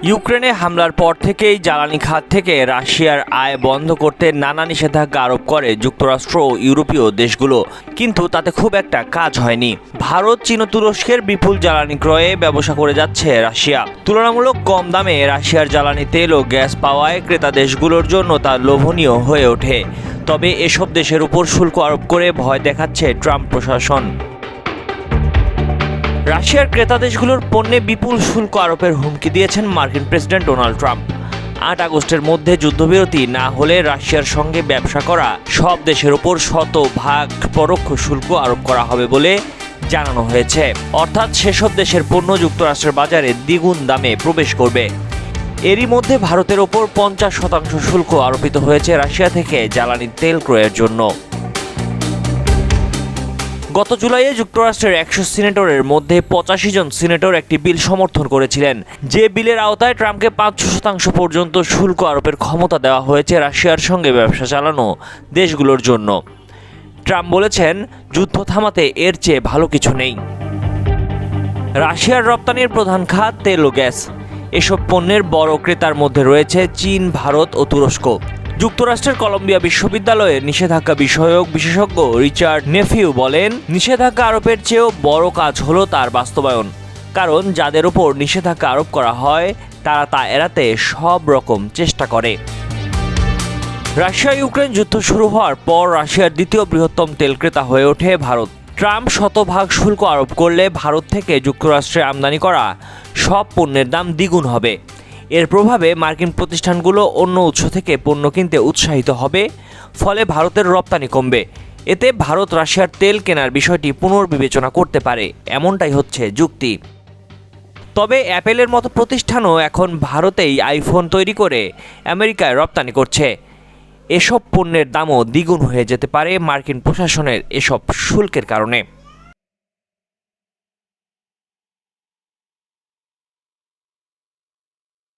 ইউক্রেনে হামলার পর থেকেই জ্বালানি খাত থেকে রাশিয়ার আয় বন্ধ করতে নানা নিষেধাজ্ঞা আরোপ করে যুক্তরাষ্ট্র ও ইউরোপীয় দেশগুলো, কিন্তু তাতে খুব একটা কাজ হয়নি। ভারত, চীন ও তুরস্কের বিপুল জ্বালানি ক্রয়ে ব্যবসা করে যাচ্ছে রাশিয়া। তুলনামূলক কম দামে রাশিয়ার জ্বালানি তেল ও গ্যাস পাওয়ায় ক্রেতা দেশগুলোর জন্য তা লোভনীয় হয়ে ওঠে। তবে এসব দেশের উপর শুল্ক আরোপ করে ভয় দেখাচ্ছে ট্রাম্প প্রশাসন। রাশিয়ার ক্রেতা দেশগুলোর পণ্যে বিপুল শুল্ক আরোপের হুমকি দিয়েছেন মার্কিন প্রেসিডেন্ট ডোনাল্ড ট্রাম্প। ৮ আগস্টের মধ্যে যুদ্ধবিরতি না হলে রাশিয়ার সঙ্গে ব্যবসা করা সব দেশের ওপর শতভাগ পরোক্ষ শুল্ক আরোপ করা হবে বলে জানানো হয়েছে। অর্থাৎ সেসব দেশের পণ্য যুক্তরাষ্ট্রের বাজারে দ্বিগুণ দামে প্রবেশ করবে। এরই মধ্যে ভারতের ওপর ৫০% শুল্ক আরোপিত হয়েছে রাশিয়া থেকে জ্বালানি তেল ক্রয়ের জন্য। গত জুলাইয়ে যুক্তরাষ্ট্রের ১০০ সিনেটরের মধ্যে ৮৫ জন সিনেটর একটি বিল সমর্থন করেছিলেন, যে বিলের আওতায় ট্রাম্পকে ৫০% পর্যন্ত শুল্ক আরোপের ক্ষমতা দেওয়া হয়েছে রাশিয়ার সঙ্গে ব্যবসা চালানো দেশগুলোর জন্য। ট্রাম্প বলেছেন, যুদ্ধ থামাতে এর চেয়ে ভালো কিছু নেই। রাশিয়ার রপ্তানির প্রধান খাত তেল ও গ্যাস। এসব পণ্যের বড় ক্রেতার মধ্যে রয়েছে চীন, ভারত ও তুরস্ক। যুক্তরাষ্ট্রের কলম্বিয়া বিশ্ববিদ্যালয়ের নিষেধাজ্ঞা বিষয়ক বিশেষজ্ঞ রিচার্ড নেফিউ বলেন, নিষেধাজ্ঞা আরোপের চেয়েও বড় কাজ হলো তার বাস্তবায়ন। কারণ যাদের উপর নিষেধাজ্ঞা আরোপ করা হয় তারা তা এড়াতে সব রকম চেষ্টা করে। রাশিয়া ইউক্রেন যুদ্ধ শুরু হওয়ার পর রাশিয়ার দ্বিতীয় বৃহত্তম তেল ক্রেতা হয়ে ওঠে ভারত। ট্রাম্প শতভাগ শুল্ক আরোপ করলে ভারত থেকে যুক্তরাষ্ট্রে আমদানি করা সব পণ্যের দাম দ্বিগুণ হবে। এর প্রভাবে মার্কিন প্রতিষ্ঠানগুলো অন্য উৎস থেকে পণ্য কিনতে উৎসাহিত হবে, ফলে ভারতের রপ্তানি কমবে। এতে ভারত রাশিয়ার তেল কেনার বিষয়টি পুনর্বিবেচনা করতে পারে, এমনটাই হচ্ছে যুক্তি। তবে অ্যাপেলের মতো প্রতিষ্ঠানও এখন ভারতেই আইফোন তৈরি করে আমেরিকায় রপ্তানি করছে। এসব পণ্যের দামও দ্বিগুণ হয়ে যেতে পারে মার্কিন প্রশাসনের এসব শুল্কের কারণে।